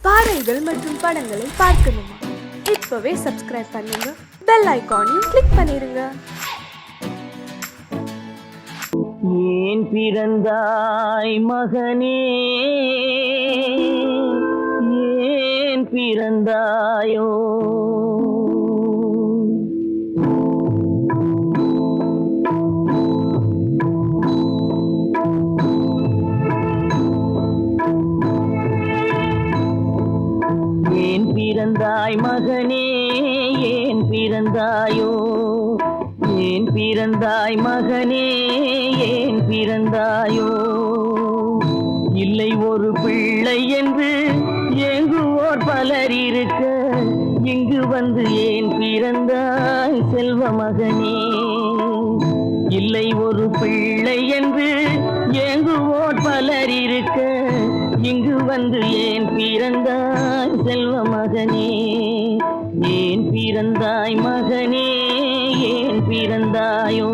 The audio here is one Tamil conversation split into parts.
பாடல்கள் மற்றும் படங்களை பார்க்கணுமா? இப்பவே சப்ஸ்கிரைப் பண்ணுங்க, பெல் ஐகானையும் கிளிக் பண்ணிருங்க. ஏன் பிறந்தாய் மகனே, ஏன் பிறந்தாயோ? ஏன் பிறந்தாய் மகனே, ஏன் பிறந்தாயோ? ஏன் பிறந்தாய் மகனே, ஏன் பிறந்தாயோ? இல்லை ஒரு பிள்ளை என்று ஏங்குவோர் பலர் இருக்க, இங்கு வந்து ஏன் பிறந்தாய் செல்வ மகனே? இல்லை ஒரு பிள்ளை என்று ஏங்குவோர் பலர் இருக்க, இங்கு வந்து ஏன் பிறந்தாய் செல்வ மகனே? ஏன் பிறந்தாய் மகனே, ஏன் பிறந்தாயோ?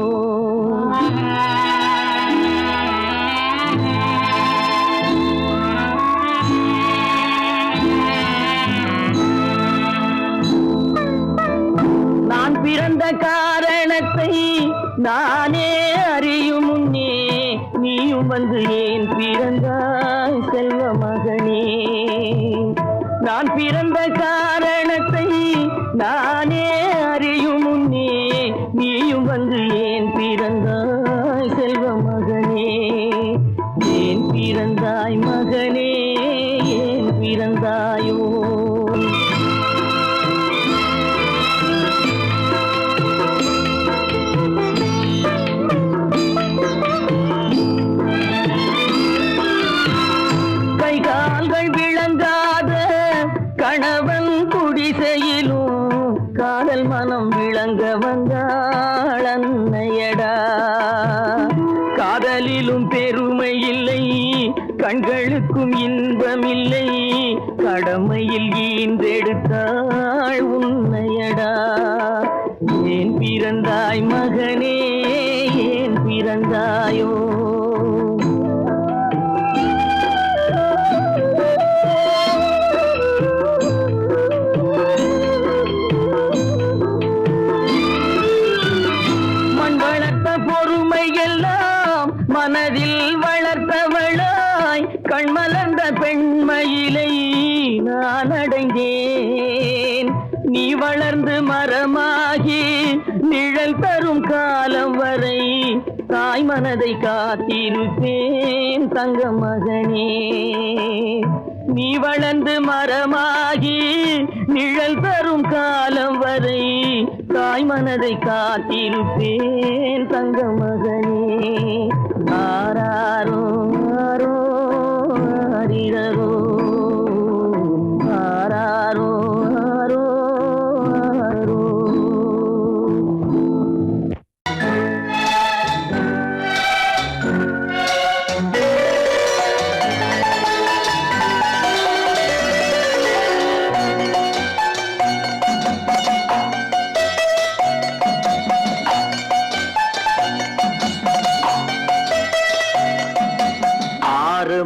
நான் பிறந்த காரணத்தை நானே அறியும் முன்னே, நீயும் வந்து ஏன் பிறந்தாய் செல்வ மகனே? நான் பிறந்த காரணத்தை நானே அறியும் முன்னே, நீயும் வந்து ஏன் பிறந்தாய் செல்வ மகனே? ஏன் பிறந்தாய் மகனே, ஏன் பிறந்தாயோ? கைகால்கள் விளங்காத கணவன் குடிசையிலும் காதல் மனம் விளங்க வந்தாள் அன்னையடா. காதலிலும் பெருமை இல்லை, கண்களுக்கும் இன்பமில்லை, கடமையில் ஈந்தெடுத்தாள் உன்னையடா. ஏன் பிறந்தாய் மகனே, ஏன் பிறந்தாயோ? பொறுமை எல்லாம் மனதில் வளர்த்தவளாய், கண்மலர்ந்த பெண்மயிலை நான் அடைந்தேன். நீ வளர்ந்து மரமாகி நிழல் தரும் காலம் வரை தாய் மனதை காத்திருப்பேன் தங்க மகனே. நீ வளர்ந்து மரமாகி நிழல் தரும் காலம் வரை தாய் மனதை காத்திருப்பேன் தங்க மகனே. ஆராரோ ஆரோ ஆரிரரோ, ஆராரோ ஆரோ ஆரோ.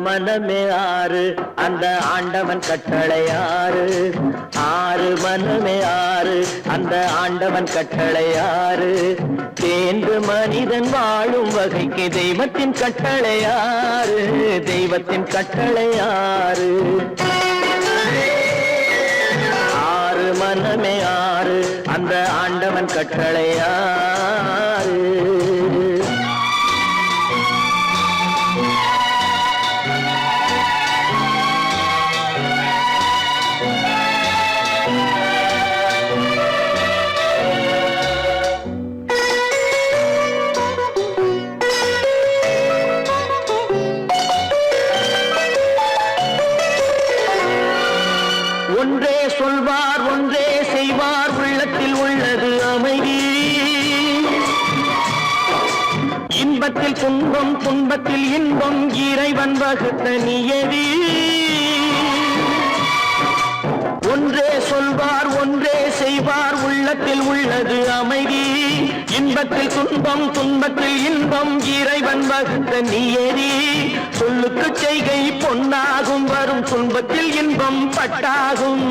மனமே ஆறு, அந்த ஆண்டவன் கட்டளை ஆறு. ஆறு மனமே ஆறு, அந்த ஆண்டவன் கட்டளை ஆறு. தேர்ந்து மனிதன் வாழும் வகைக்கு தெய்வத்தின் கட்டளை ஆறு, தெய்வத்தின் கட்டளை ஆறு. ஆறு மனமே ஆறு, அந்த ஆண்டவன் கட்டளை ஆறு. ஒன்றே சொல்வார், ஒன்றே செய்வார், உள்ளத்தில் உள்ளது அமைதி. இன்பத்தில் துன்பம், துன்பத்தில் இன்பம், இறைவன் வகுத்த நியதி. ஒன்றே சொல்வார், ஒன்றே செய்வார், உள்ளத்தில் உள்ளது அமைதி. இன்பத்தில் துன்பம் துன்பத்தில் இன்பம் இறைவன் வகுத்த நீயேறி சொல்லுக்கு செய்கை பொன்னாகும் வரும் துன்பத்தில் இன்பம் பட்டாகும்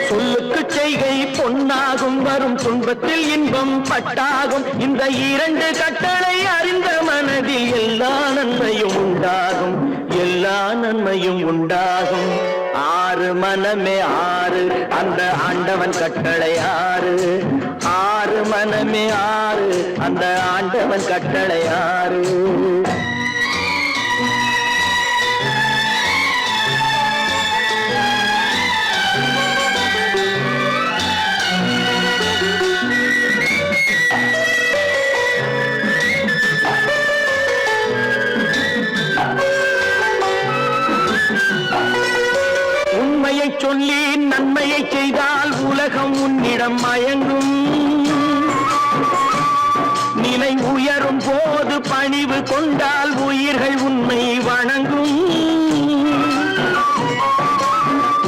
சொல்லுக்கு செய்கை பொன்னாகும் வரும் துன்பத்தில் இன்பம் பட்டாகும் இந்த இரண்டு கட்டளை அறிந்த மனதில் எல்லா நன்மையும் உண்டாகும் எல்லா நன்மையும் உண்டாகும் ஆறு மனமே ஆறு அந்த ஆண்டவன் கட்டளை ஆறு ஆறு மனமே ஆறு அந்த ஆண்டவன் கட்டளை ஆறு சொல்லி நன்மையை செய்தால் உலகம் உன்னிடம் மயங்கும் நிலை உயரும் போது பணிவு கொண்டால் உயிர்கள் உன்னை வணங்கும்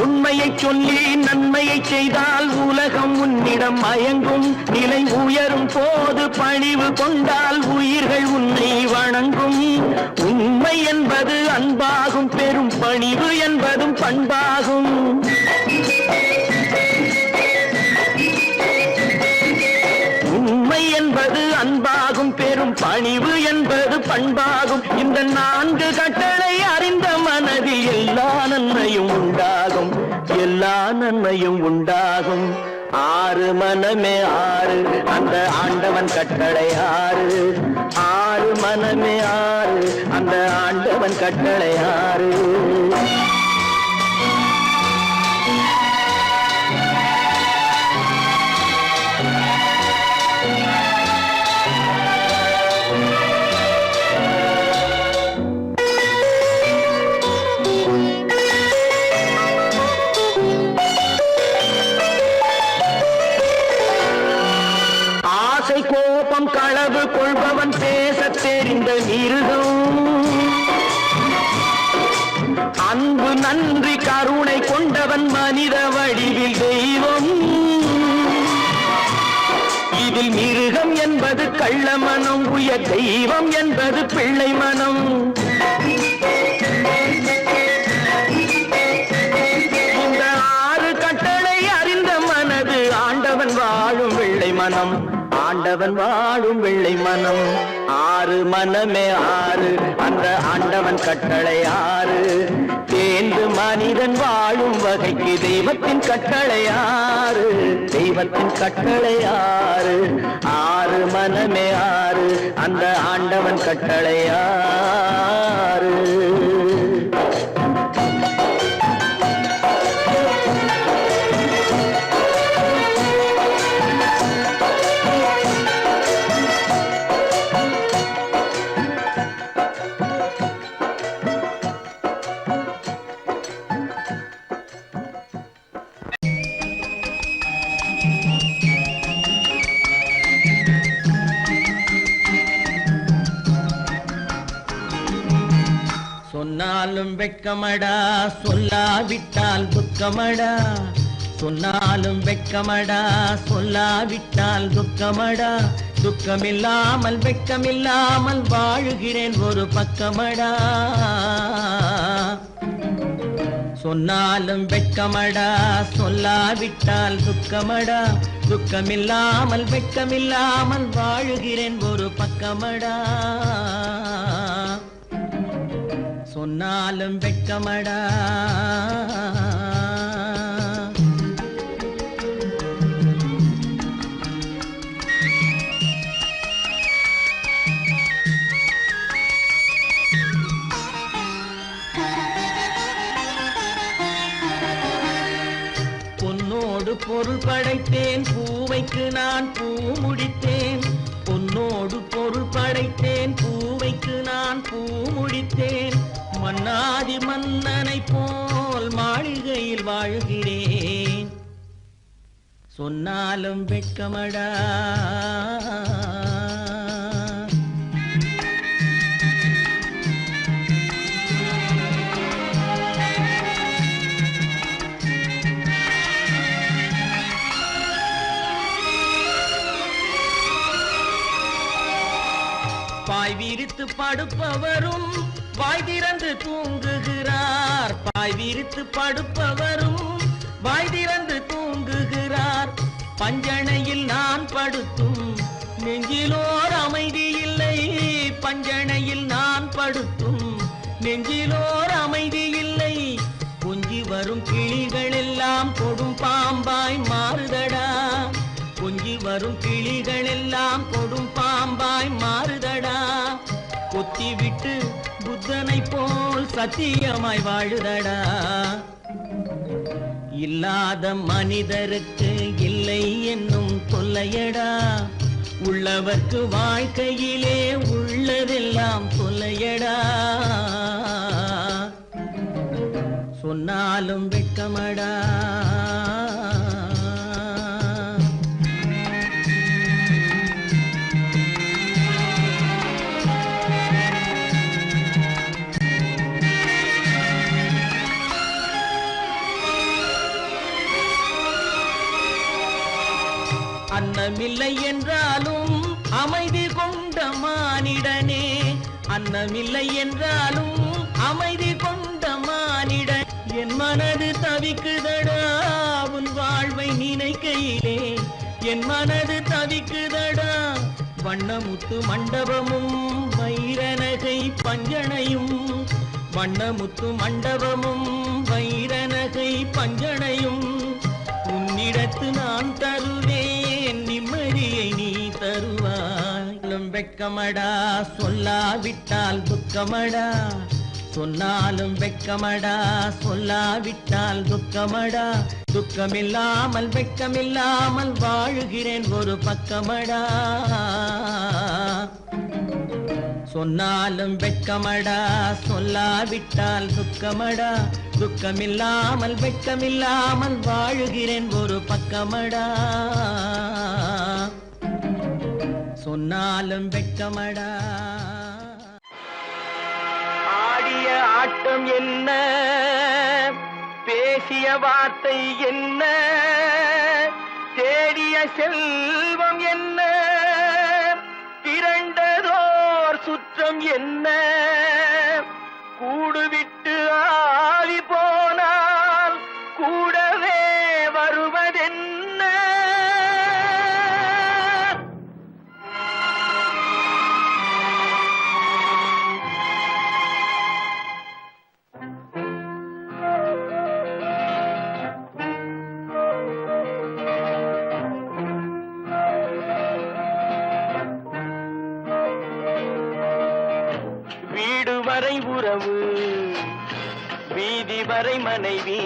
உண்மையை சொல்லி நன்மையை செய்தால் உலகம் உன்னிடம் மயங்கும் நிலை உயரும் போது பணிவு கொண்டால் உயிர்கள் உன்னை வணங்கும் உண்மை என்பது அன்பாகும் பெரும் பணிவு என்பதும் பண்பாகும் உண்மை என்பது அன்பாகும் பெரும் பணிவு என்பது பண்பாகும் இந்த நான்கு கட்டளை அறிந்த மனதில் எல்லா நன்மையும் உண்டாகும் எல்லா நன்மையும் உண்டாகும் ஆறு மனமே ஆறு அந்த ஆண்டவன் கட்டளை ஆறு ஆறு மனமே ஆறு அந்த ஆண்டவன் கட்டளை ஆறு கோபம் களவு கொள்பவன் பேசத் தெரிந்த மிருகம் அன்பு நன்றி கருணை கொண்டவன் மனித வடிவில் தெய்வம் இதில் மிருகம் என்பது கள்ள மனம் உயர் தெய்வம் என்பது பிள்ளை மனம் இந்த ஆறு கட்டளை அறிந்த மனது ஆண்டவன் வாழும் வெள்ளை மனம் ஆண்டவன் வாழும் வெள்ளை மனம் ஆறு மனமே ஆறு அந்த ஆண்டவன் கட்டளை ஆறு தேர்ந்து மனிதன் வாழும் வகைக்கு தெய்வத்தின் கட்டளை ஆறு தெய்வத்தின் கட்டளை ஆறு ஆறு மனமே ஆறு அந்த ஆண்டவன் கட்டளை ஆறு சொன்னாலும் வெட்கமடா சொல்லாவிட்டால் துக்கமடா சொன்னாலும் வெட்கமடா சொல்லாவிட்டால் துக்கமடா துக்கமில்லாமல் வெட்கமில்லாமல் வாழுகிறேன் ஒரு பக்கமடா சொன்னாலும் வெட்கமடா சொல்லாவிட்டால் துக்கமடா துக்கமில்லாமல் வெட்கமில்லாமல் வாழுகிறேன் ஒரு பக்கமடா சொன்னாலும் வெட்கமடா பொன்னோடு பொருள் படைத்தேன் பூவைக்கு நான் பூ முடித்தேன் பொன்னோடு பொருள் படைத்தேன் பூவைக்கு நான் பூ முடித்தேன் மன்னாதி மன்னனை போல் மாளிகையில் வாழ்கிறேன் சொன்னாலும் வெட்கமடா படுப்பவரும் வாய் திறந்து தூங்குகிறார். பாய் விரித்து படுப்பவரும் வாய் திறந்து தூங்குகிறார். பஞ்சணையில் நான் படுத்தும் நெஞ்சிலோர் அமைதி இல்லை. பஞ்சணையில் நான் படுத்தும் நெஞ்சிலோர் அமைதி இல்லை. கொஞ்சி வரும் கிளிகள் எல்லாம் கொடும் பாம்பாய் மாறுதடா. கொஞ்சி வரும் கிளிகள் எல்லாம் கொடும் பாம்பாய் மாறுதடா. கொத்தி விட்டு புத்தனை போல் சத்தியமாய் வாழுதடா. இல்லாத மனிதருக்கு இல்லை என்னும் தொல்லையடா. உள்ளவர்க்கு வாழ்க்கையிலே உள்ளதெல்லாம் தொல்லையடா. சொன்னாலும் வெட்கமடா. அன்னமில்லை என்றாலும் அமைதி கொண்ட மானிடனே. அன்னமில்லை என்றாலும் அமைதி கொண்ட மானிடன். என் மனது தவிக்குதடா உன் வாழ்வை நினைக்கையிலே. என் மனது தவிக்குதடா. வண்ணமுத்து மண்டபமும் வைரநகை பஞ்சனையும். வண்ணமுத்து மண்டபமும் வைரநகை பஞ்சனையும். உன்னிடத்து நான் தருவேன் நிம்மதியை நீ தருவாய். வெட்கமடா சொல்லாவிட்டால் துக்கமடா. சொன்னாலும் வெட்கமடா சொல்லாவிட்டால் துக்கமடா. துக்கமில்லாமல் வெட்கமில்லாமல் வாழுகிறேன் ஒரு பக்கமடா. சொன்னாலும் வெட்கமடா சொல்லாவிட்டால் துக்கமடா. துக்கமில்லாமல் வெட்கமில்லாமல் வாழுகிறேன் ஒரு பக்கமடா. சொன்னாலும் வெட்கமடா. ஆடிய ஆட்டம் என்ன, பேசிய வார்த்தை என்ன, தேடிய செல்வம் என்ன, திரண்டதோர் சுற்றம் என்ன, கூடுவிட்டு ஆவி போனால் கூடவே வருவதென்ன. வீடு வரை உறவு, வீதி வரை மனைவி,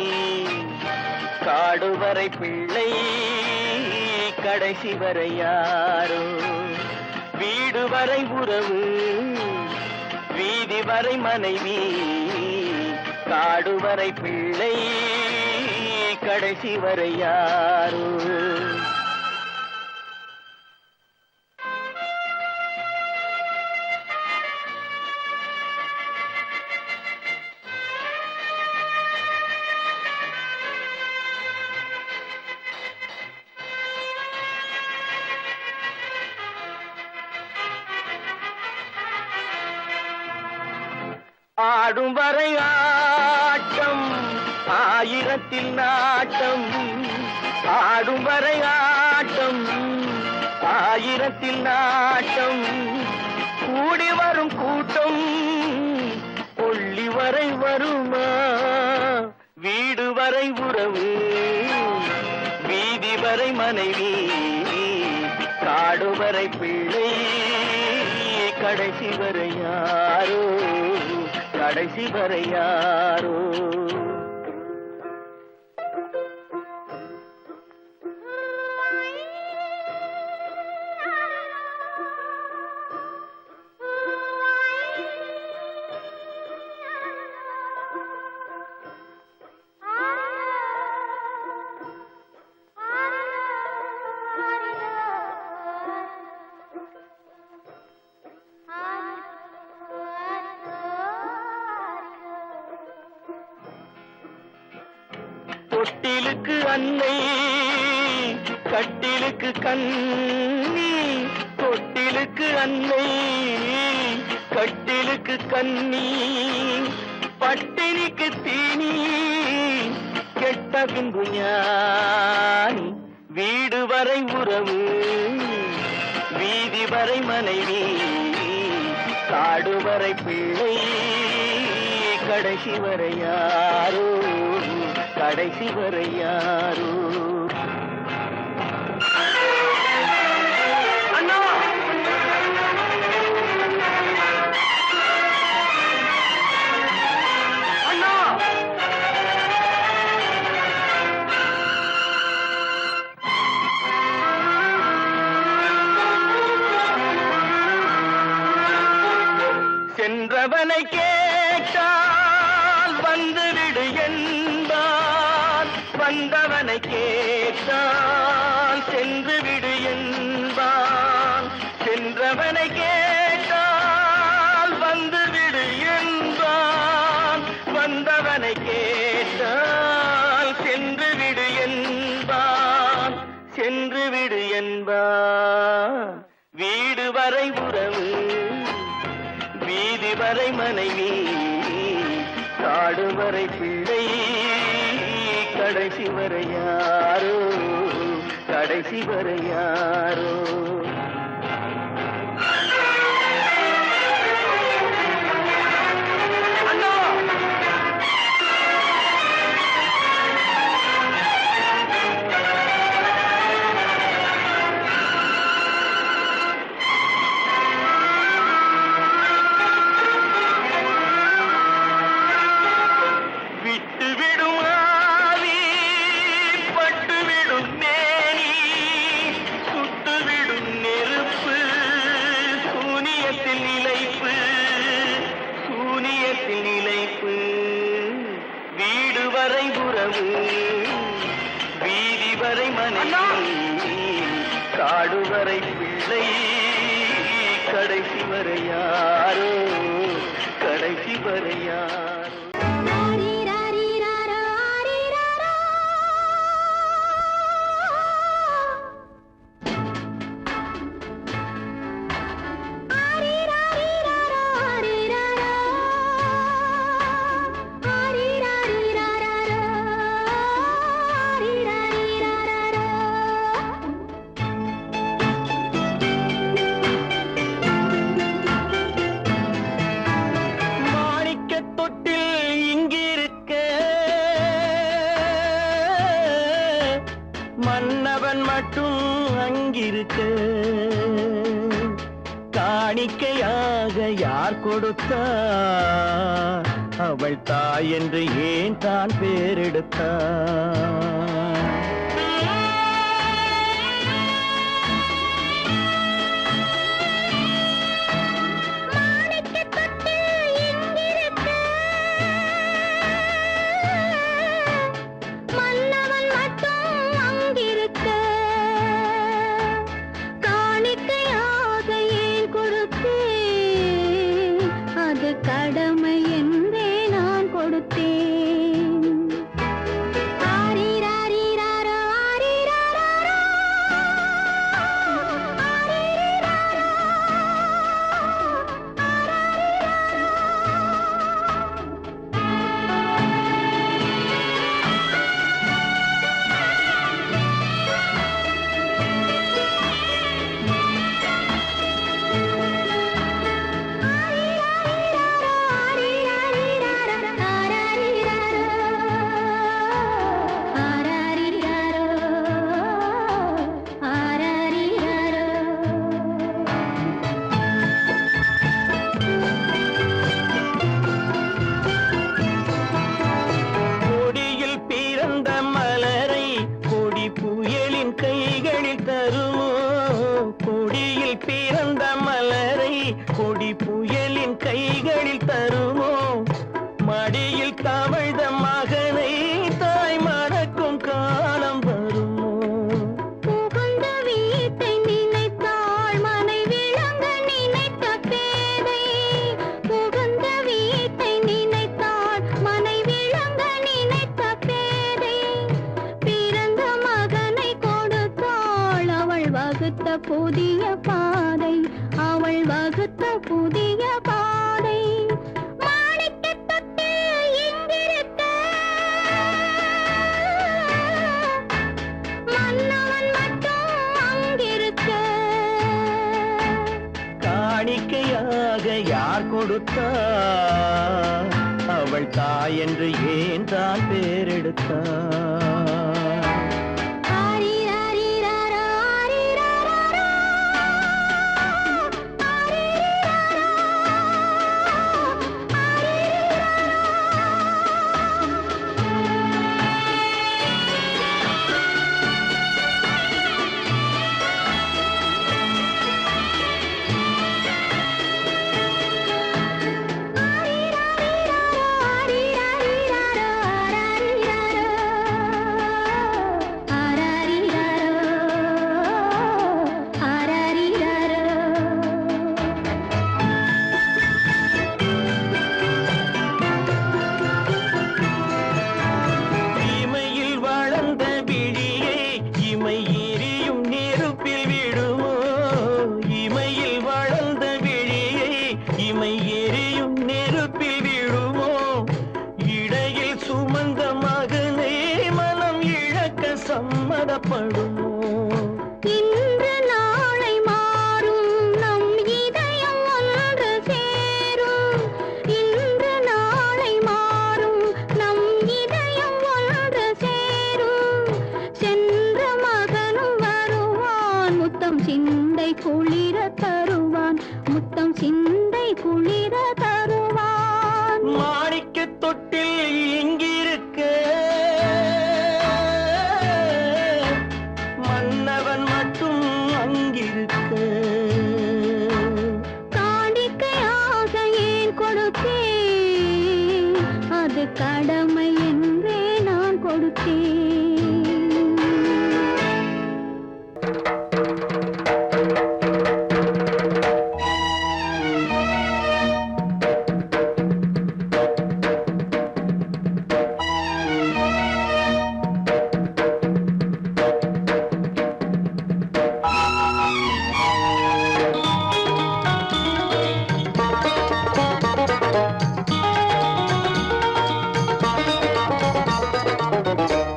காடு வரை பிள்ளை, கடைசி வரை யாரோ. வீடு வரை உறவு, வீதி வரை மனைவி, காடு வரை பிள்ளை, கடைசி வரை யாரோ. ஆடும் வரை ஆட்டம் ஆயிரத்தில் நாட்டம். ஆடும் வரை ஆட்டம் ஆயிரத்தில் நாட்டம். கூடி வரும் கூட்டம் கொள்ளி வரை வருமா. வீடு வரை உறவு, வீதி வரை மனைவி, காடு வரை பிள்ளை, கடைசி வரை யாரோ. கடைசி வரை யாரோ. தொட்டிலுக்கு அன்னை, கட்டிலுக்கு கண்ணி. தொட்டிலுக்கு அன்னை, கட்டில் கண்ணுக்கு கண்ணி பட்டினிக்கு தீனி கெட்ட பின்பு ஞானி வீடு வரை உறவு வீதி வரை மனைவி காடு வரை பிள்ளை கடைசி வரை யாரோ கடைசி வரை யாரோ அண்ணா அண்ணா சென்றவனை கேட்டால் வந்துவிடு என்பான் வந்தவனை கேட்டால் சென்று விடு என்பான் சென்றவனை கேட்டால் வந்துவிடு என்பான் வந்தவனை கேட்டால் சென்று விடு என்பான் சென்று விடு என்பான் வீடு வரை உறவு வீதி வரை மனைவி காடு வரை பிள்ளை கடைசி வரை யாரோ கடைசி வரை யாரோ விட்டுவிடும் ஆவி பட்டுவிடும் மேனி சுட்டுவிடும் நெருப்பு சூனியத்தில் நிலைப்பு சூனியத்தில் நிலைப்பு வீடு வரை உறவு வீதி வரை மனைவி காடு வரை பிள்ளை கடைசி வரை யாரோ கடைசி வரை யாரோ மன்னவன் மட்டும் அங்கிருக்க காணிக்கையாக யார் கொடுத்தார் அவள் தாய் என்று ஏன் தான் பேரெடுத்தார் கடமை என்றே நான் கொடுத்தேன் ஆரிராரிராரோ ஆரிராரோ ஆரிராரிராரோ கொடுத்தார் அவள் தாய் என்று ஏன் தான் பேரெடுத்தார் சம்மதப்படுமோ இன்று நாளை மாறும் நம் இதயம் ஒன்று சேரும் இன்று நாளை மாறும் நம் இதயம் ஒன்று சேரும் சென்ற மகனும் வருவான் முத்தம் சிந்தை குளிர தருவான் முத்தம் சிந்தை குளிர தருவான் மாணிக்க தொட்டில் இங்கிருக்க மன்னவன் மட்டும் அங்கிருக்க காணிக்கையாக ஏன் கொடுத்தேன் அது கடமை என்றே நான் கொடுத்தேன்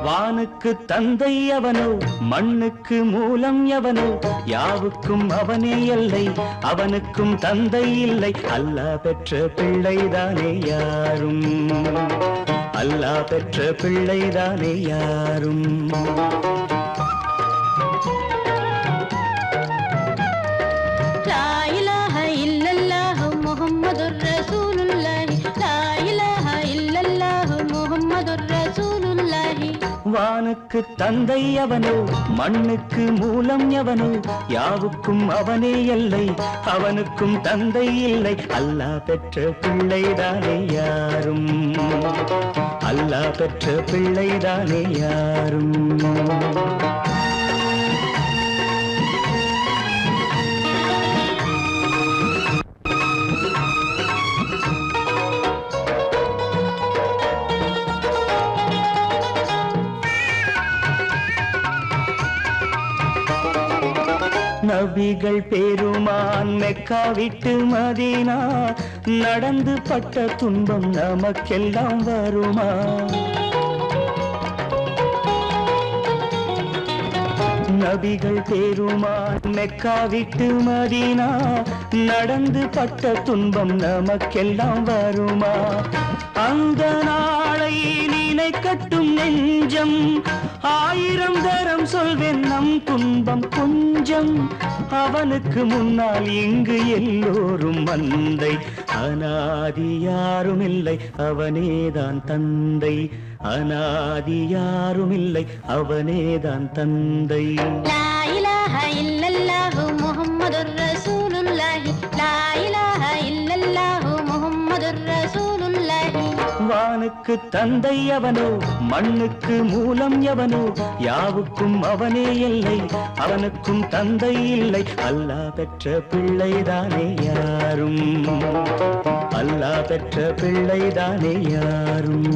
வானுக்கு தந்தை அவனோ மண்ணுக்கு மூலம் எவனோ யாவுக்கும் அவனே எல்லை அவனுக்கும் தந்தை இல்லை அல்லாஹ் பெற்ற பிள்ளைதானே யாரும் அல்லாஹ் பெற்ற பிள்ளைதானே யாரும் லா இலாஹ இல்லல்லாஹு முஹம்மதுர் ரசூலுல்லாஹி லா இலாஹ இல்லல்லாஹு முஹம்மதுர் ரசூலுல்லாஹி வானுக்கு தந்தை அவனோ மண்ணுக்கு மூலம் எவனோ யாவுக்கும் அவனே எல்லை அவனுக்கும் தந்தை இல்லை அல்லாஹ் பெற்ற பிள்ளைதானே யாரும் அல்லாஹ் பெற்ற பிள்ளைதானே யாரும் நபிகள் பெருமான் மெக்கா விட்டு மதீனா நடந்து பட்ட துன்பம் நமக்கெல்லாம் வருமா நபிகள் பெருமான் மெக்கா விட்டு மதீனா நடந்து பட்ட துன்பம் நமக்கெல்லாம் வருமா அந்த நாளை நினைக்கட்டும் நெஞ்சம் ஆயிரம் தரம் சொல்வேன் நம் துன்பம் கொஞ்சம் அவனுக்கு முன்னால் இங்கு எல்லோரும் மந்தை அநாதி யாரும் இல்லை அவனேதான் தந்தை அநாதி யாரும் இல்லை அவனேதான் தந்தை லா இலாஹ இல்லல்லாஹு முஹம்மதுர் ரசூலுல்லாஹி லா இலாஹ இல்லல்லாஹு முஹம்மதுர் ரசூலுல்லாஹி வானுக்கு தந்தை அவனோ மண்ணுக்கு மூலம் எவனோ யாவுக்கும் அவனே எல்லை அவனுக்கும் தந்தை இல்லை அல்லாஹ் பெற்ற பிள்ளைதானே யாரும் அல்லாஹ் பெற்ற பிள்ளைதானே யாரும்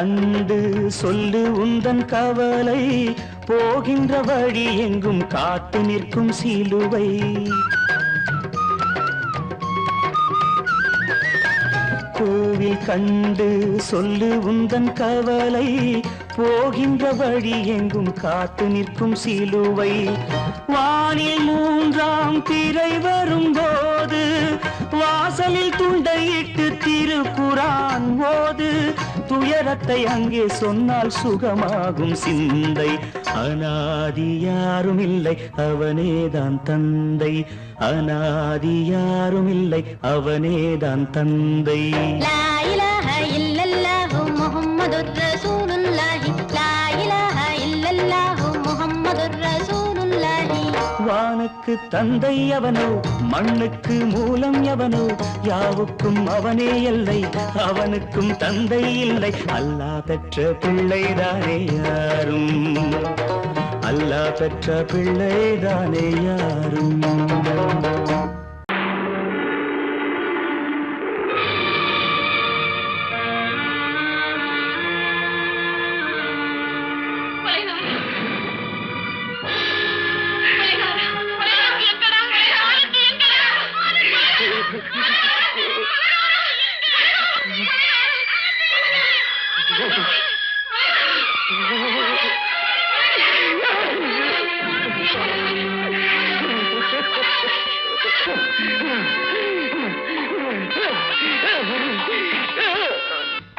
கண்டு சொல்லு உந்தன் கவலை போகின்ற வழி எங்கும் காத்து நிற்கும் சிலுவை கோவில் கண்டு சொல்லு உந்தன் கவலை போகின்ற வழி எங்கும் காத்து நிற்கும் சிலுவை வானில் மூன்றாம் திரை வரும்போது வாசலில் துண்டையிட்டு திருக்குரான் ஓது துயரத்தை அங்கே சொன்னால் சுகமாகும் சிந்தை அநாதி யாரும் இல்லை அவனேதான் தந்தை அநாதி யாரும் இல்லை அவனேதான் தந்தை லா இலாஹ இல்லல்லாஹு முஹம்மதுர் ரசூலுல்லாஹி லா இலாஹ இல்லல்லாஹு முஹம்மதுர் ரசூலுல்லாஹி வானுக்கு தந்தை அவனோ மண்ணுக்கு மூலம் எவனோ யாவுக்கும் அவனே எல்லை அவனுக்கும் தந்தை இல்லை அல்லாஹ் பெற்ற பிள்ளைதானே யாரும் அல்லாஹ் பெற்ற பிள்ளைதானே யாரும்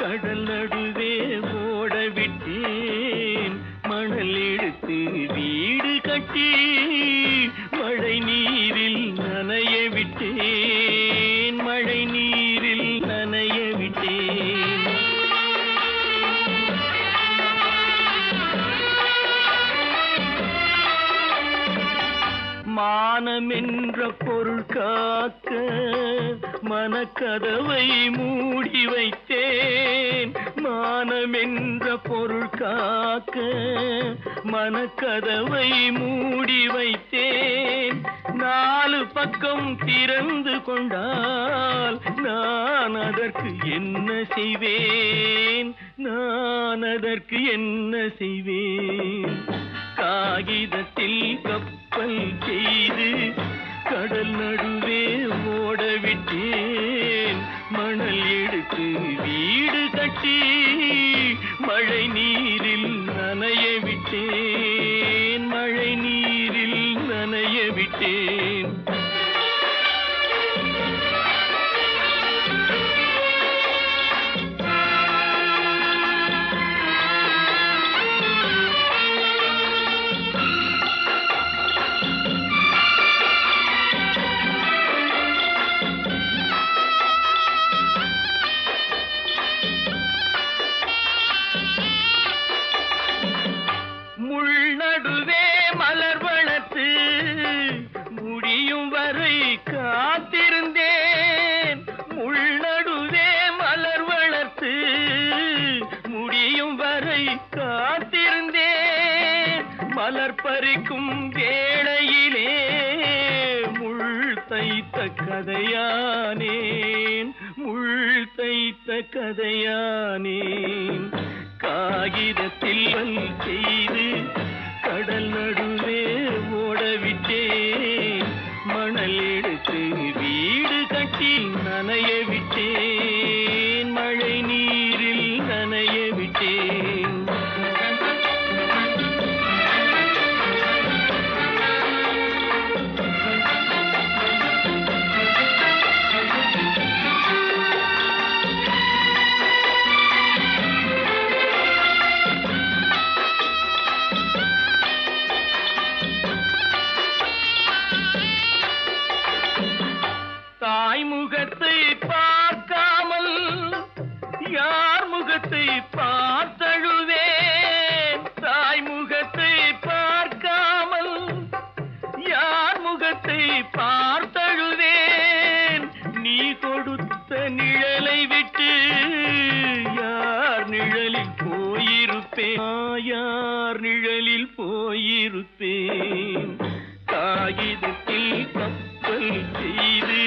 கடல் நடுவே ஓட விட்டேன் மணல் எடுத்து வீடு கட்டி மழை நீரில் நனைய விட்டேன் மழை நீரில் நனைய விட்டேன் மானமென்ற பொருள் காக்க மனக்கதவை மூடி வைத்தேன் மானமென்ற பொருள் காக்க மனக்கதவை மூடி வைத்தேன் நாலு பக்கம் திறந்து கொண்டால் நான் அதற்கு என்ன செய்வேன் நான் அதற்கு என்ன செய்வேன் காகிதத்தில் கப்பல் செய்து கடல் நடுவே ஓட விட்டேன் மணல் எடுத்து வீடு கட்டி மழை நீரில் நனைய விட்டேன் மழை நீரில் நனைய விட்டேன் முள்நடுவே மலர் வளர்த்து முடியும் வரை காத்திருந்தேன் முள்நடுவே மலர் வளர்த்து முடியும் வரை காத்திருந்தேன் மலர் பறிக்கும் வேளையிலே முள் தைத்த கதையானேன் முள் தைத்த கதையானேன் காகிதத்தில் செய்து கடல் நடுவே ஓடவிட்டேன் மணல் எடுத்து வீடு கட்டி நனைய விட்டேன் மழை நீரில் நனைய விட்டேன் தாய் முகத்தை பார்க்காமல் யார் முகத்தை பார்த்தழுவேன் தாய் முகத்தை பார்க்காமல் யார் முகத்தை பார்த்தழுவேன் நீ கொடுத்த நிழலை விட்டு யார் நிழலில் போயிருப்பேன் யார் நிழலில் போயிருப்பேன் காகிதத்தில் கப்பல் செய்து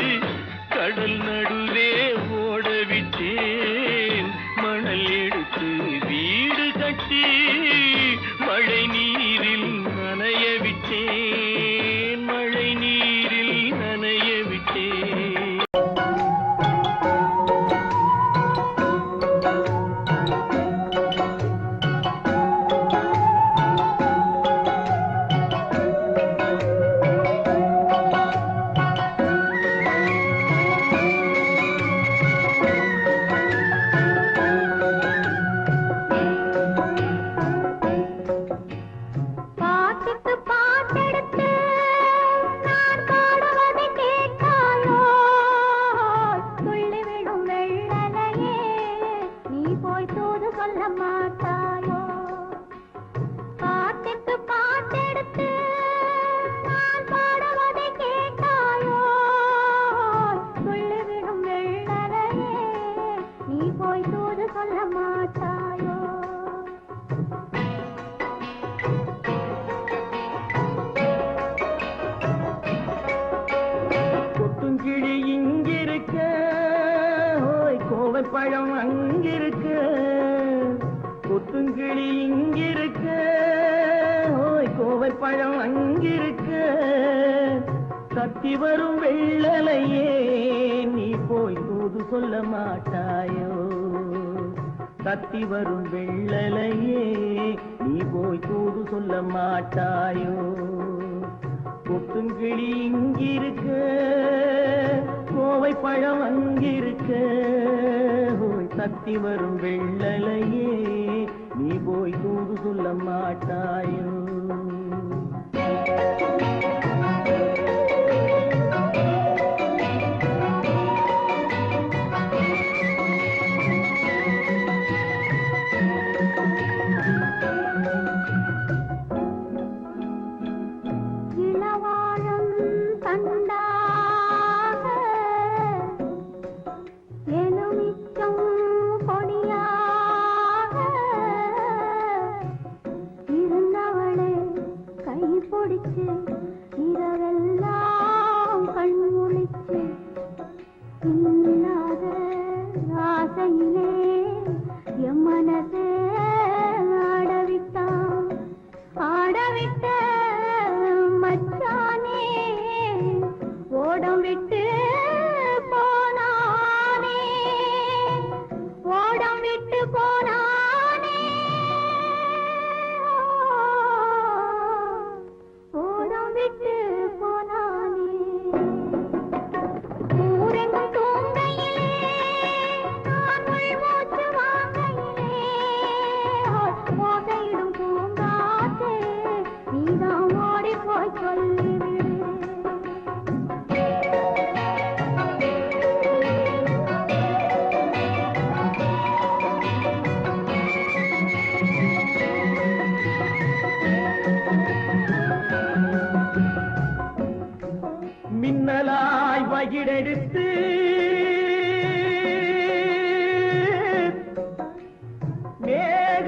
கடல் நடுவே ஓடவிட்டேன் மணல் எடுத்து பழம் அங்கிருக்க கத்தி வரும் வெள்ளலையே நீ போய் தூது சொல்ல மாட்டாயோ கத்தி வரும் வெள்ளலையே நீ போய் தூது சொல்ல மாட்டாயோ கொத்துங்கிளி இங்கிருக்க கோவை பழம் அங்கிருக்க கத்தி வரும் வெள்ளலையே நீ போய் தூது சொல்ல மாட்டாயோ இரவெல்லாம் கண்முழிச்சு இல்லாத ஆசையிலே என் மனசே ஆடவிட்ட மச்சானே ஓடம் விட்டு போனானே ஓடம் விட்டு போனானே ஓடம் விட்டு போனானே ஊரெங்கும் தூங்கையிலே நான் மூச்சு வாங்கையிலே ஓசையிடும் பூங்காற்றே நீதான் ஓடி போய் சொல்லிவிடு மின்னலாய் வகிடெடுத்து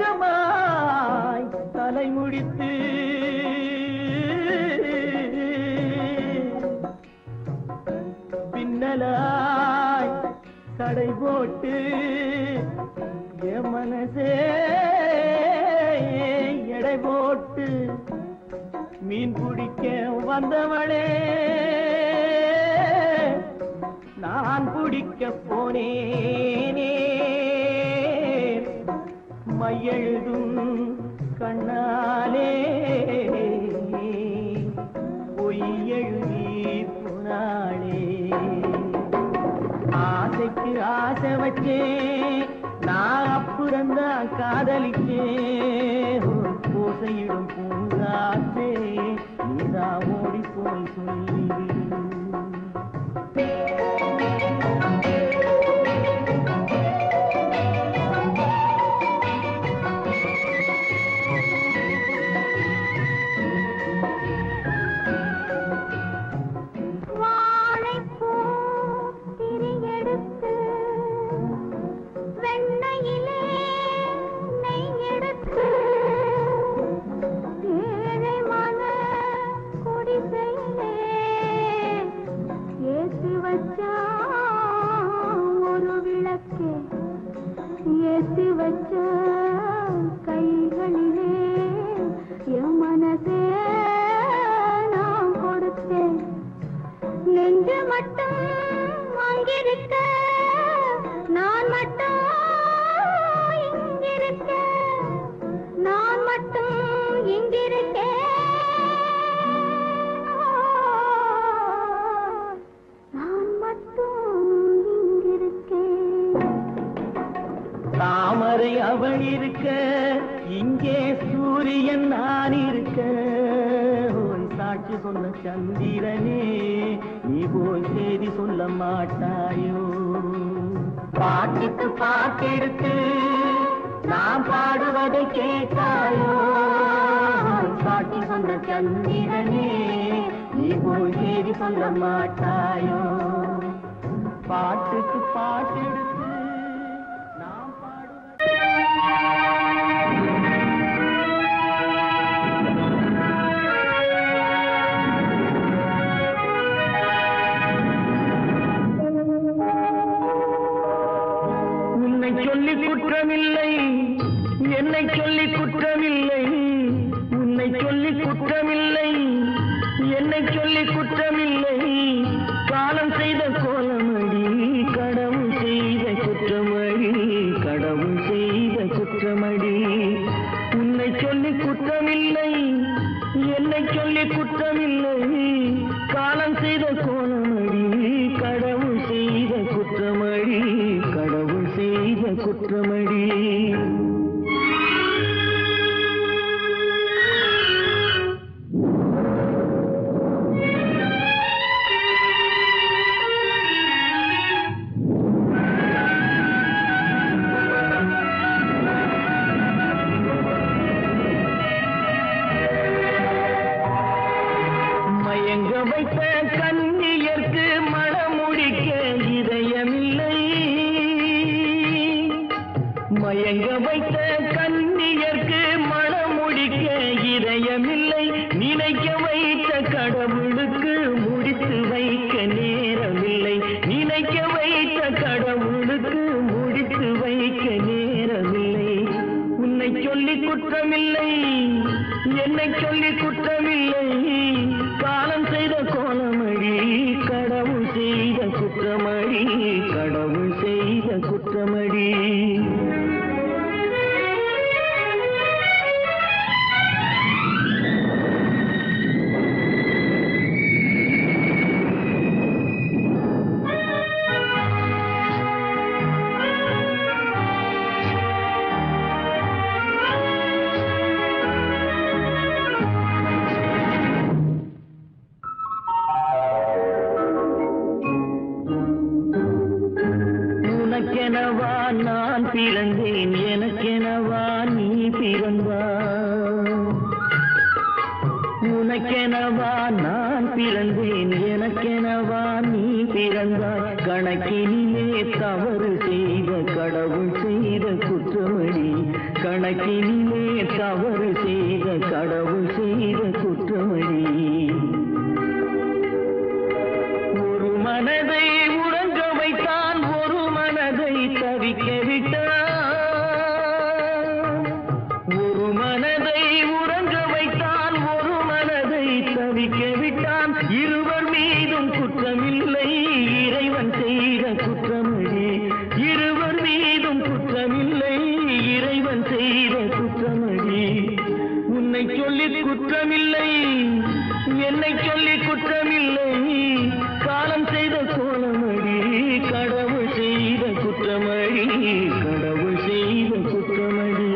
மேகமாய் தலைமுடித்து பின்னலாய் தடை போட்டு என் மனசே எடை போட்டு மீன் பிடிக்க வந்தவளே நான் பிடிக்க போனேனே மையெழுதும் கண்ணாலே பொய் எழுதி போனாளே ஆசைக்கு ஆசை வச்சேன் நான் அப்புறந்தான் காதலிச்சேன் ஓசையிடும் பூங்காற்றே நீதான் ஓடி போய் சொல்லிவிடு ஏற்றி வச்ச கைகளிலே என் மனசே நான் கொடுத்தேன் நெஞ்சு மட்டும் அங்கிருக்க நான் மட்டும் இங்கிருக்க நான் மட்டும் இங்கிருக்கேன் நான் மட்டும் இங்கிருக்கேன் தாமரை அவள் இருக்க இங்கே சூரியன் நான் இருக்க சாட்சி சொன்ன சந்திரனே நீ போய் செய்தி சொல்ல மாட்டாயோ பாட்டுக்கு பாட்டெடுத்து நான் பாடுவதை கேட்டாயோ சாட்சி சொன்ன சந்திரனே நீ போய் செய்தி சொல்ல மாட்டாயோ பாட்டுக்கு பாட்டெடுத்து சொல்லி குற்றமில்லை என்னை சொல்லி குற்றமில்லை உன்னை சொல்லி குற்றமில்லை குற்றமில்லை காலம் செய்த கோலமடி கடவுள் செய்த குற்றமடி கடவுள் செய்த குற்றமடி மயங்க வைத்த கண்ணியர்க்கு மனமுடிக்க இதயமில்லை மயங்க வைத்த கண்ணியர்க்கு மனமுடிக்க இதயமில்லை நினைக்க வைத்த கடவுளுக்கு முடித்து வைக்க நேரமில்லை நினைக்க வைத்த கடவுளுக்கு முடித்து வைக்க நேரமில்லை உன்னை சொல்லி குற்றமில்லை என்னை சொல்லி குற்றமில்லை காலம் செய்த கோலமடி கடவுள் செய்த குற்றமடி கடவுள் செய்த குற்றமடி உனக்கெனவா நான் பிறந்தேன் எனக்கெனவா நீ பிறந்தாய் உனக்கெனவா நான் பிறந்தேன் எனக்கெனவா நீ பிறந்தாய் கணக்கினிலே தவறு செய்த கடவுள் செய்த குற்றமடி கணக்கினிலே தவறு செய்த கடவுள் செய்த குற்றமடி ஒரு மனதை உறங்க வைத்தான் ஒரு மனதை தவிக்க விட்டான் ஒரு மனதை உறங்க வைத்தான் ஒரு மனதை தவிக்க விட்டான் இருவர் மீதும் குற்றமில்லை இறைவன் செய்த குற்றமடி இருவர் மீதும் குற்றமில்லை இறைவன் செய்த குற்றமடி உன்னை சொல்லி குற்றமில்லை என்னை சொல்லி குற்றமில்லை காலம் செய்த கோலமடி கடவுள் செய்த குற்றமடி கடவுள் செய்த குற்றமடி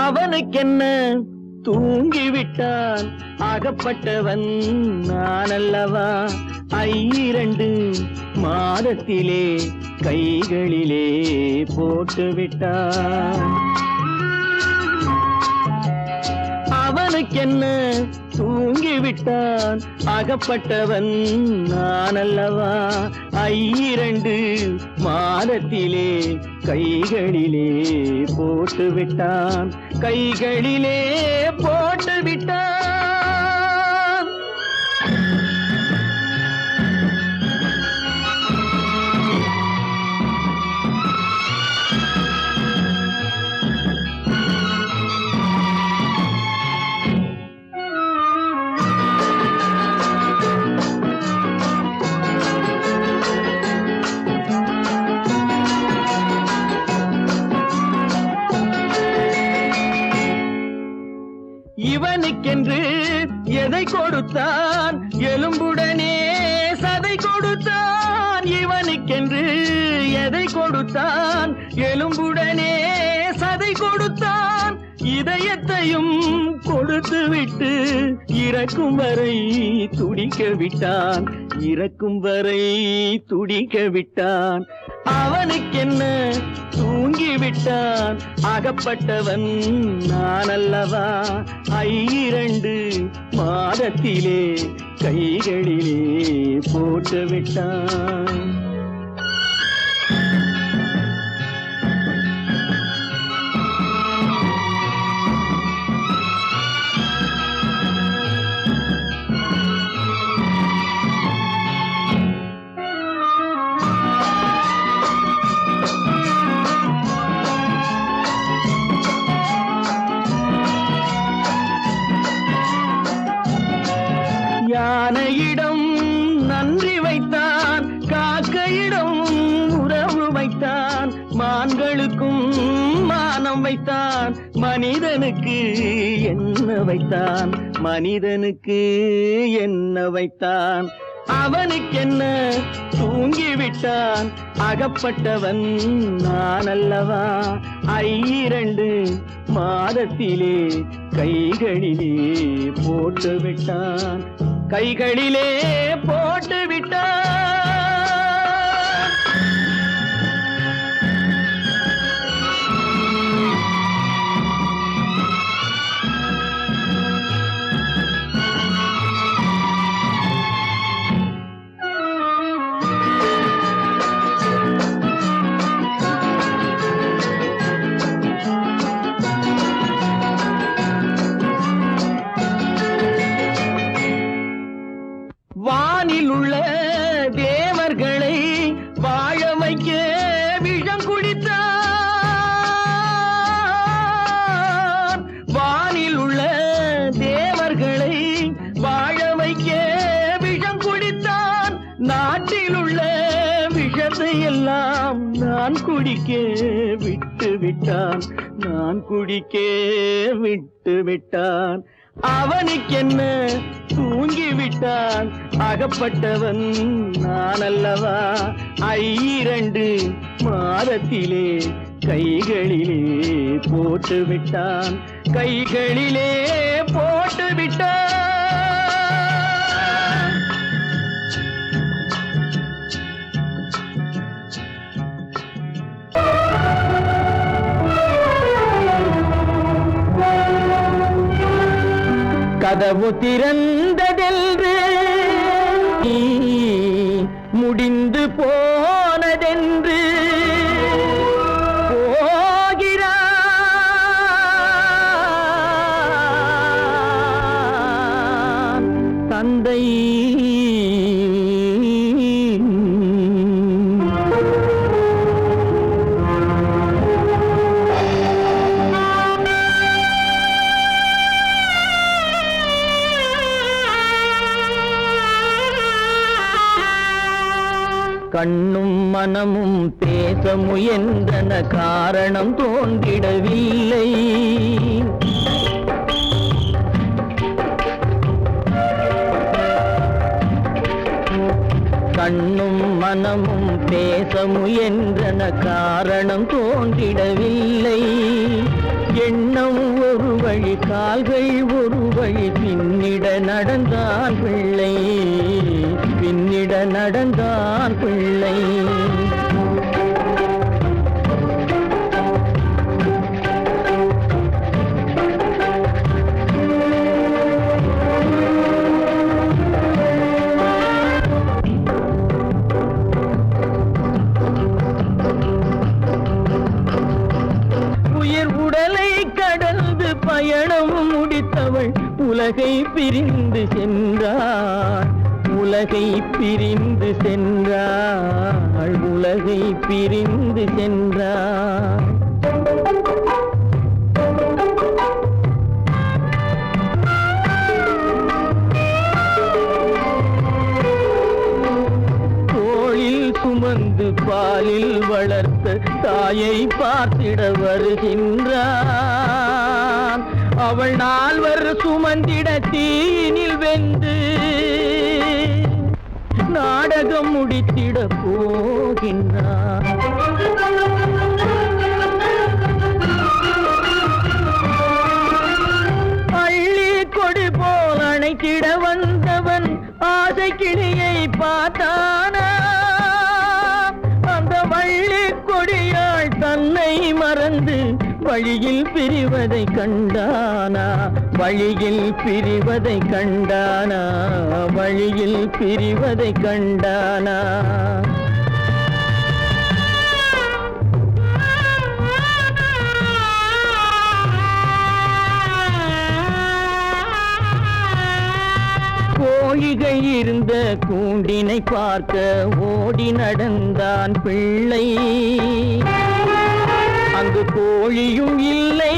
அவனுக்கென்ன தூங்கிவிட்டான் அகப்பட்டவன் நான் அல்லவா 2 மாதத்திலே கைகளிலே போட்டு விட்டான் அவனுக்கென்ன தூங்கிவிட்டான் அகப்பட்டவன் நான் அல்லவா 2 மாதத்திலே கைகளிலே போட்டு விட்டான் கைகளிலே போட்டு விட்டான் இவனுக்கென்று எதை கொடுத்தான் எலும்புடனே சதை கொடுத்தான் இவனுக்கென்று எதை கொடுத்தான் எலும்புடனே சதை கொடுத்தான் இதயத்தையும் கொடுத்து விட்டு இறக்கும் வரை துடிக்க விட்டான் இறக்கும் வரை துடிக்க விட்டான் அவனுக்கென்ன தூங்கிவிட்டான் அகப்பட்டவன் நான் அல்லவா 2 மாதத்திலே கைகளிலே போட்டு விட்டான் யானையிடம் நன்றி வைத்தான் காக்க வைத்தான் மனிதனுக்கு என்ன வைத்தான் மனிதனுக்கு என்ன வைத்தான் அவனுக்கென்ன தூங்கிவிட்டான் அகப்பட்டவன் நான் அல்லவா 2 மாதத்திலே கைகளிலே போட்டு விட்டான் கைகளிலே போட்டு விட்டான் வானில் உள்ள தேவர்களை வாழ வைக்க விஷம் குடித்தான் வானில் உள்ள தேவர்களை வாழ வைக்க விஷம் குடித்தான் நாட்டில் உள்ள விஷத்தை எல்லாம் நான் குடிக்க விட்டு விட்டான் நான் குடிக்க விட்டு விட்டான் அவனுக்கென்ன தூங்கிவிட்டான் அகப்பட்டவன் நான் அல்லவா 2 மாதத்திலே கைகளிலே போட்டு விட்டான் கைகளிலே போட்டு விட்டான் கதவு திறந்ததென்று முடிந்து போனதென்று போகிறான் தந்தை கண்ணும் மனமும் பேச முயன்றன காரணம் தோன்றிடவில்லை கண்ணும் மனமும் பேச முயன்றன காரணம் தோன்றிடவில்லை எண்ணம் ஒரு வழி கால்கள் ஒரு வழி பின்னிட நடந்தான் பிள்ளை பின்னிட நடந்தான் பிள்ளை பயணம் முடித்தவள் உலகை பிரிந்து சென்றாள் உலகை பிரிந்து சென்றாள் உலகை பிரிந்து சென்றாள் தோளில் சுமந்து பாலில் வளர்த்த தாயை பார்த்திட வருகின்றான் அவள் 4 சுமந்திட தீனில் வெந்து நாடகம் முடித்திட போகின்றான் அள்ளி கொடி போல் அணைத்திட வந்தவன் ஆசை கிளியை பார்த்தானா அந்த வள்ளி கொடியாள் தன்னை மறந்து வழியில் பிரிவதை கண்டானா வழியில் பிரிவதை கண்டானா வழியில் பிரிவதை கண்டானா கோழிகள் இருந்த கூண்டினை பார்க்க ஓடி நடந்தான் பிள்ளை அங்கு கோழியும் இல்லை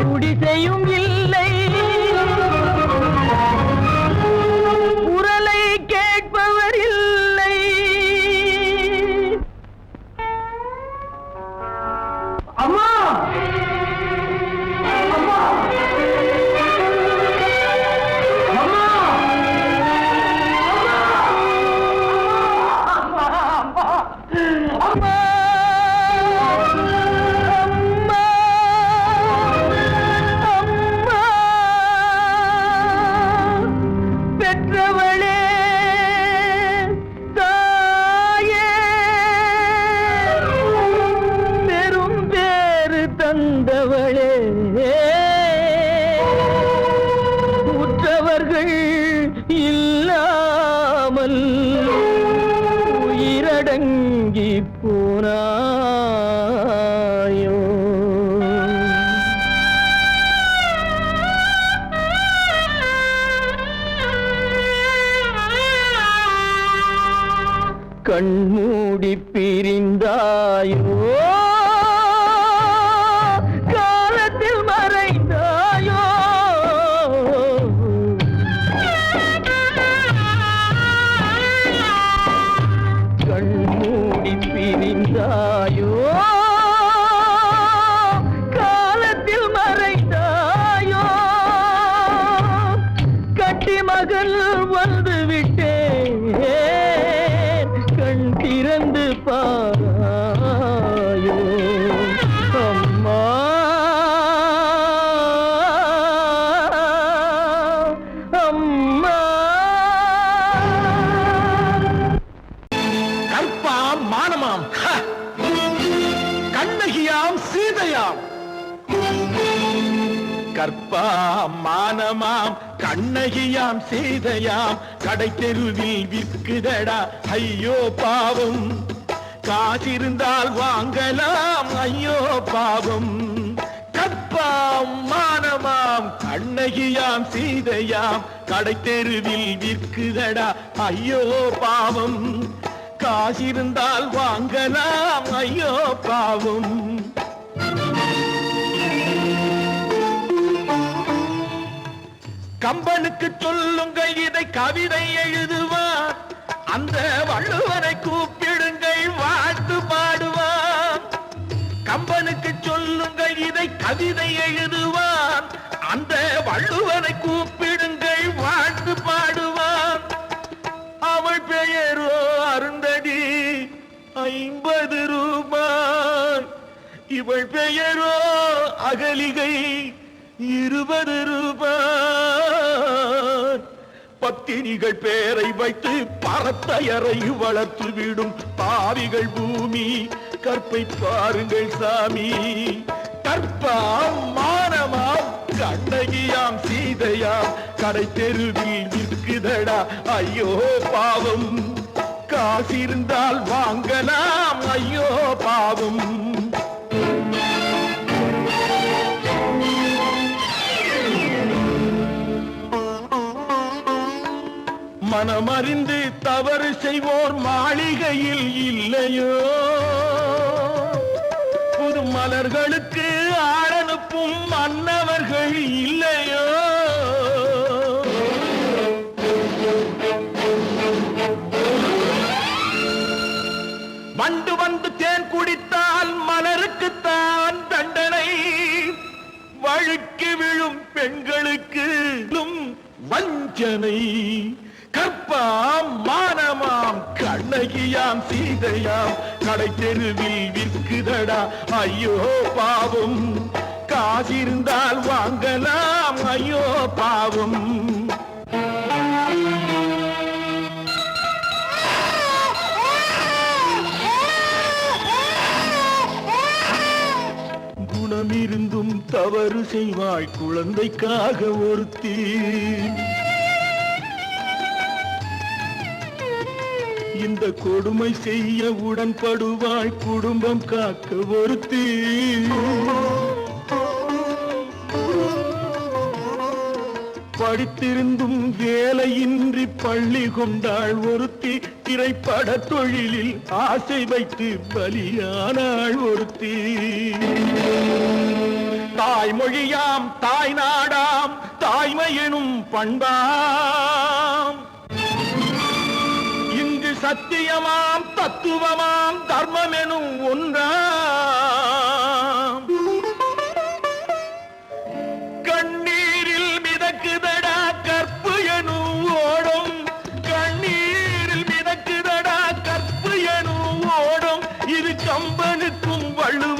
குடிசையும் இல்லை குரலை கேட்பவர் இல்லை பெற்றவளே தாயே பெரும் பேறு தந்தவளே உற்றவர்கள் இல்லாமல் உயிரடங்கி போனாயோ கண்மூடி பிரிந்தாயோ காலத்தில் மறைந்தாயோ கண்மூடி பிரிந்தாயோ காலத்தில் மறைந்தாயோ கட்டி மகள் வந்து விட்டேன் கண் திறந்து பாராயோ அம்மா அம்மா கற்பாம் மானமாம் கண்ணகியாம் சீதையாம் கற்பாம் மானமாம் கண்ணகியாம் சீதையாம் கடை தெருவில் விற்குதடா ஐயோ பாவம் காசிருந்தால் வாங்கலாம் ஐயோ பாவம் கற்பாம் மானமாம் கண்ணகியாம் சீதையாம் கடை தெருவில் விற்குதடா ஐயோ பாவம் காசிருந்தால் வாங்கலாம் ஐயோ பாவம் கம்பனுக்கு சொல்லுங்கள் இதை கவிதை எழுதுவார் அந்த வள்ளுவரை கூப்பிடுங்கள் வாழ்த்து பாடுவார் கம்பனுக்கு சொல்லுங்கள் இதை கவிதை எழுதுவார் அந்த வள்ளுவரை கூப்பிடுங்கள் வாழ்த்து பாடுவார் அவள் பெயரோ அருந்ததி 50 ரூபாய் இவள் பெயரோ அகலிகை 20 ரூபாய் பத்தினிகள் பேரை வைத்து பரத்தையரை வளர்த்து விடும் பாவிகள் பூமி கற்பை பாருங்கள் சாமி கற்பாம் மானமாம் கண்ணகியாம் சீதையாம் கடை தெருவில் விற்குதடா ஐயோ பாவம் காசிருந்தால் வாங்கலாம் ஐயோ பாவம் மனமறிந்து தவறு செய்வோர் மாளிகையில் இல்லையோ புது மலர்களுக்கு ஆளனுப்பும் மன்னவர்கள் இல்லையோ வண்டு வந்து தேன் குடித்தால் மலருக்குத்தான் தண்டனை வழுக்கி விழும் பெண்களுக்கு வஞ்சனை கற்பாம் மானமாம் கண்ணகியாம் சீதையாம் கடை தெருவில் விற்குதடா ஐயோ பாவம் காசிருந்தால் வாங்கலாம் ஐயோ பாவம் குணமிருந்தும் தவறு செய்வாய் குழந்தைக்காக ஒருத்தி இந்த கொடுமை செய்ய உடன்படுவாய் குடும்பம் காக்க ஒருத்தி படித்திருந்தும் வேலையின்றி பள்ளி கொண்டாள் ஒருத்தி திரைப்பட தொழிலில் ஆசை வைத்து பலியானாள் ஒருத்தி தாய்மொழியாம் தாய் நாடாம் தாய்மையெனும் பண்பாம் இங்கு சத்தியமாம் தத்துவமாம் தர்மமெனும் ஒன்றாம்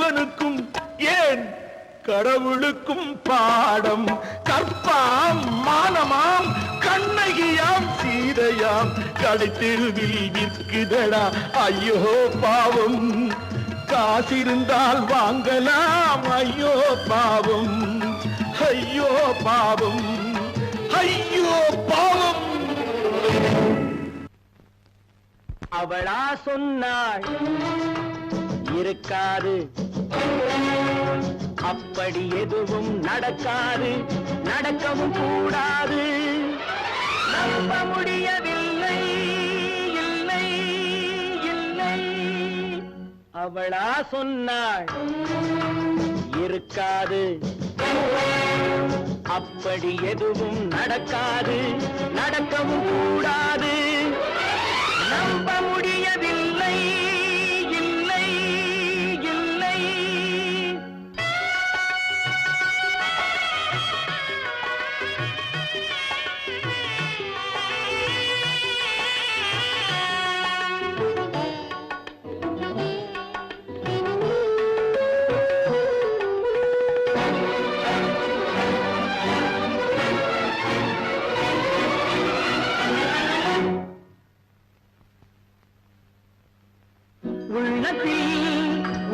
முருகனுக்கும் ஏன் கடவுளுக்கும் பாடம். கற்பாம் மானமாம் கண்ணகியாம் சீதையாம் கடைத்தெருவில் விற்குதடா. ஐயோ பாவம், காசிருந்தால் வாங்கலாம். ஐயோ பாவம், ஐயோ பாவம், ஐயோ பாவம். அவளா சொன்னாள் இருக்காது, அப்படி எதுவும் நடக்காது, நடக்கவும் கூடாது. நம்ப முடியவில்லை, இல்லை இல்லை. அவளா சொன்னாள் இருக்காது, அப்படி எதுவும் நடக்காது, நடக்கவும் கூடாது. நம்ப முடியவில்லை, இல்லை இல்லை.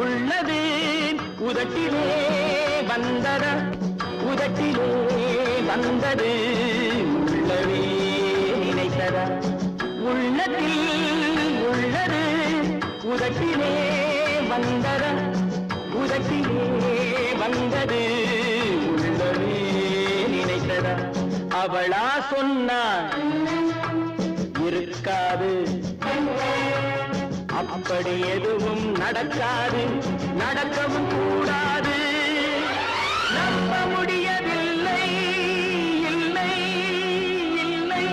உள்ளது உதட்டிலே வந்தத, உதட்டிலே வந்தது உள்ளவே நினைத்தத. உள்ளத்தில் உள்ளது உதட்டிலே வந்தத, உதட்டிலே வந்தது உள்ளவே நினைத்தத. அவளா சொன்னாள் இருக்காது, அப்படி எதுவும் நடக்காது, நடக்கவும் கூடாது. நம்ப முடியவில்லை, இல்லை இல்லை.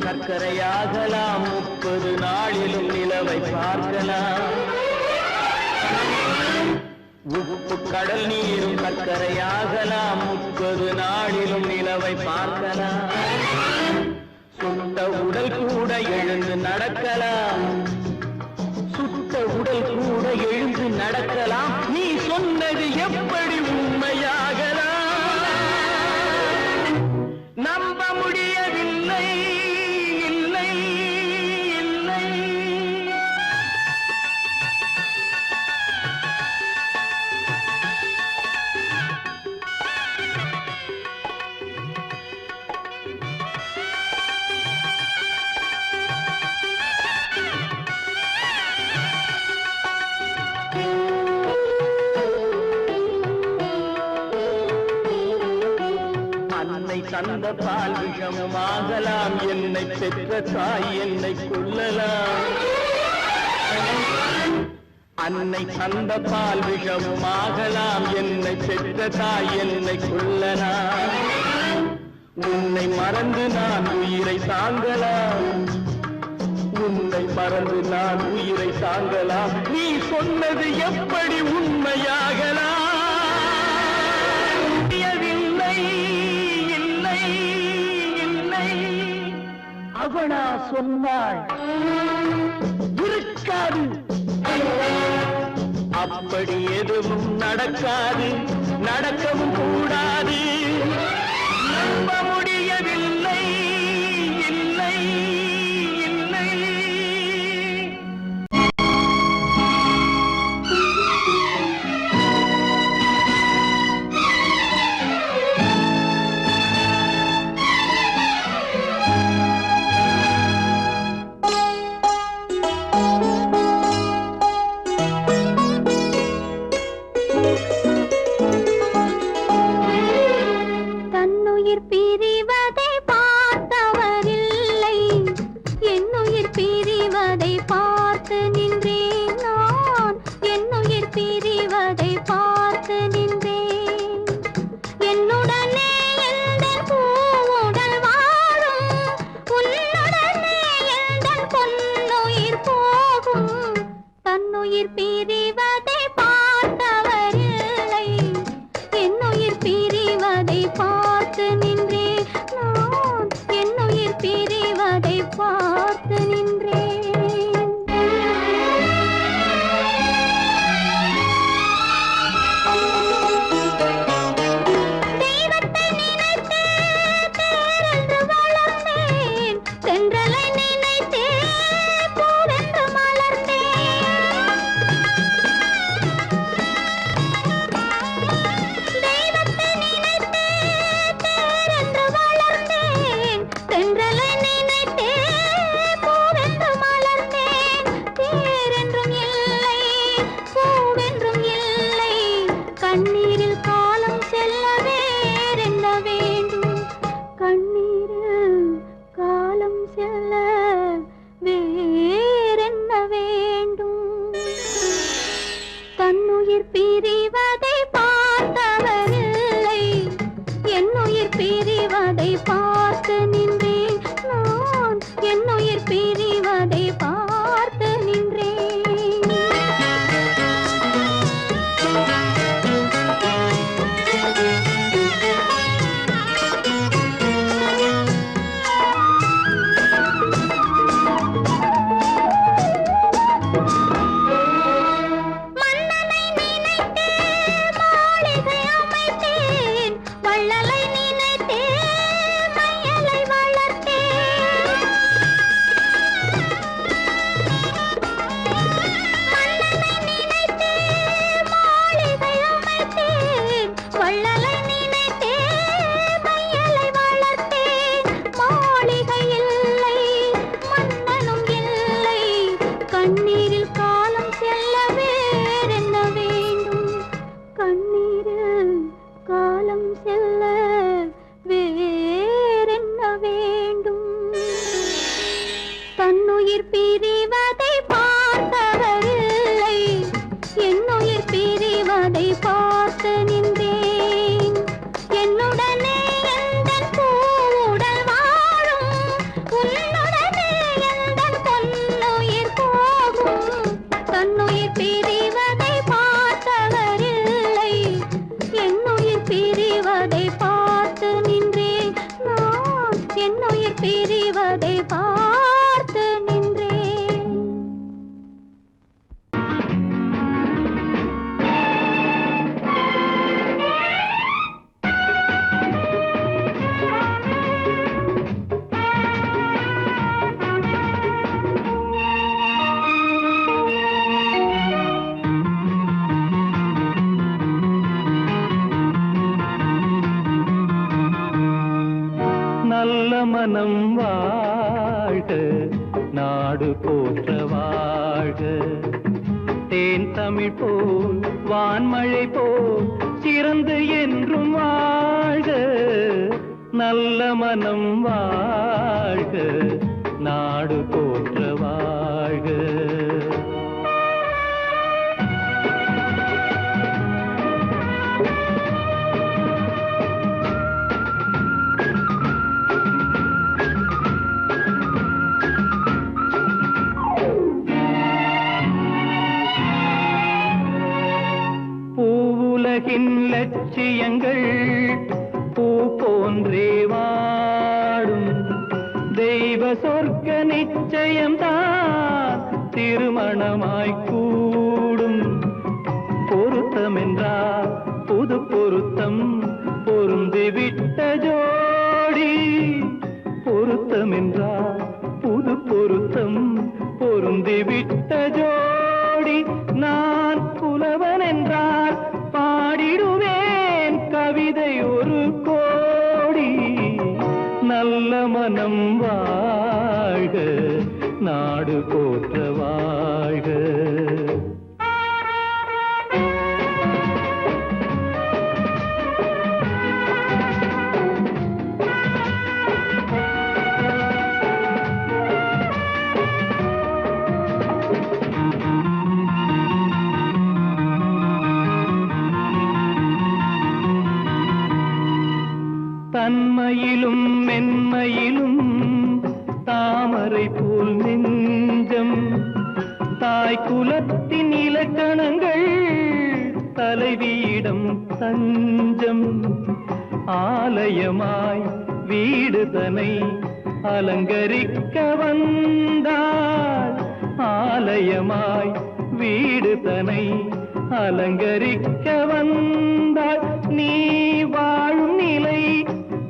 சர்க்கரையாகலாம், 30 நாளிலும் நிலவை பார்க்கலாம். உப்பு கடல் நீரும் சர்க்கரையாகலாம், 30 நாளிலும் நிலவை பார்க்கலாம். சுட்ட உடல் கூட எழுந்து நடக்கலாம், சுட்ட உடல் கூட எழுந்து நடக்கலாம். நீ சொன்னது எப்படி உண்மையாகலாம்? நம்ப முடியவில்லை, இல்லை இல்லை. அன்னை தந்த பால் விஷமாகலாம், என்னை பெற்ற தாய் என்னை கொல்லலாம். அன்னை தந்த பால் விஷமாகலாம், என்னை பெற்ற தாய் என்னை கொல்லலாம். உன்னை மறந்து நான் உயிரை தாங்கலாம், உன்னை மறந்து நான் உயிரை தாங்கலாம். நீ சொன்னது எப்படி உண்மையாகலாம்? அவனா சொன்னாள் இருக்காது, அப்படி எதுவும் நடக்காது, நடக்கவும் கூடாது. நம்ப முடியவில்லை, இல்லை இல்லை. பிரிவதை பார்த்து நின்றேன். என்னுடனே எந்த என்னுயிர் பிரிவதை பார்த்து நின்றேன் நான் என்னுயிர் பிரிவதை பார்த்து நின்றேன் மன்னனை நினைத்தே மாளிகை அமைத்தேன் வள்ளலை நினைத்தே மையலை வளர்த்தேன் மன்னனை நினைத்தே மாளிகை அமைத்தேன் வள்ளலை நினைத்தே மையலை வளர்த்தேன் மாளிகை இல்லை மன்னனும் இல்லை கண்ணீரில் காலம் செல்ல வேறென்ன வேண்டும் கண்ணீரில் காலம் செல்ல வேறென்ன வேண்டும் தன்னுயிர் பிரிவதை பார்த்தவரில்லை என்னுயிர் பிரிவதை பார்த்து நின்றேன் என்னுடனே எந்தன் பூவுடல் வாழும் உன்னுடனே எந்தன் பொன்னுயிர் போகும் தன்னுயிர் பிரிவதை பார்த்தவரில்லை என்னுயிர் பிரிவதை பார்த்து நின்றேன் நான் என்னுயிர் பிரிவதை பார்த்து நின்றேன் நல்ல மனம் வாழ்க நாடு போற்ற வாழ்க தேன் தமிழ் போல் வான்மழை போல் சிறந்து என்றும் வாழ்க நல்ல மனம் வாழ்க நாடு போற்ற வாழ்க பூவுலகின் லட்சியங்கள் பூ போன்றே வாடும் தெய்வ சொர்க்க நிச்சயம்தான் திருமணமாய் கூடும் பொருத்தமென்றால் புது பொருத்தம் பொருந்திவிட்ட ஜோடி பொருத்தமென்றால் புது பொருத்தம் பொருந்திவிட்ட ஜோடி நான் புலவன் என்றால் பாடிடுவேன் கவிதை ஒரு கோடி நல்ல மனம் வாழ்க நாடு போற்ற வாழ்க தன்மையிலும் மென்மையிலும் தாமரை போல் நெஞ்சம் தாய் குலத்தின் இலக்கணங்கள் தலைவியிடம் தஞ்சம் ஆலயமாய் வீடுதனை அலங்கரிக்க வந்தாள் ஆலயமாய் வீடுதனை அலங்கரிக்க வந்தாள் நீ வாழும் நிலை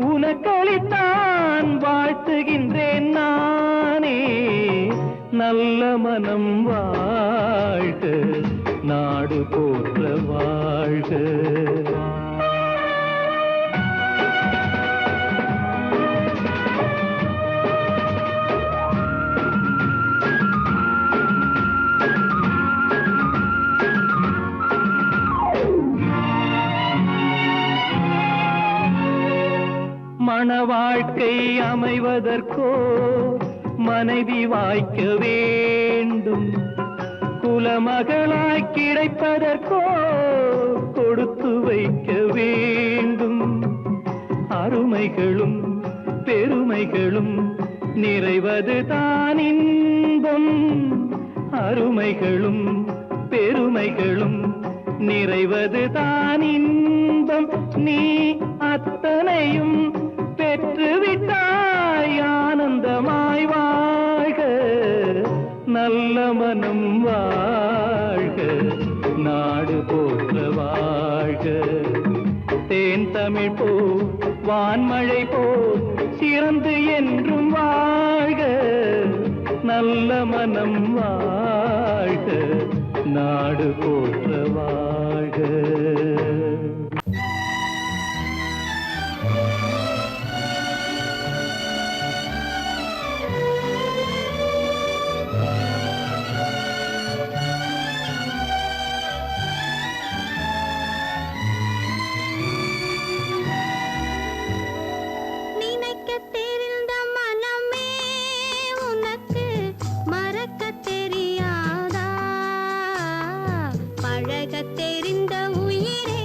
உனக்களித்தான் வாழ்த்துகின்றேன் நானே நல்ல மனம் வாழ்க நாடு போற்ற வாழ்க மண வாழ்க்கை அமைவதற்கோ மனைவி வாய்க்க வேண்டும் குலமகளாய் கிடைப்பதற்கோ கொடுத்து வைக்க வேண்டும் அருமைகளும் பெருமைகளும் நிறைவது தான் இன்பம். அருமைகளும் பெருமைகளும் நிறைவது தான் இன்பம். நீ அத்தனையும் பெற்றுவிட்டாய் ஆனந்தமாய் வாழ்க, நல்ல மனம் வாழ்க, நாடு போற்ற வாழ்க. தேன் தமிழ் போ வான்மழை போ சிறந்து என்றும் வாழ்க, நல்ல மனம் வாழ்க, நாடு போற்ற வாழ்க. தெரிந்த உயிரே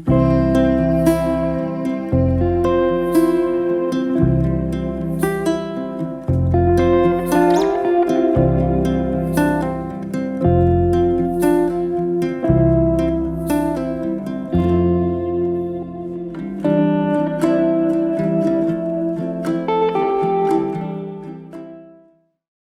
ஆ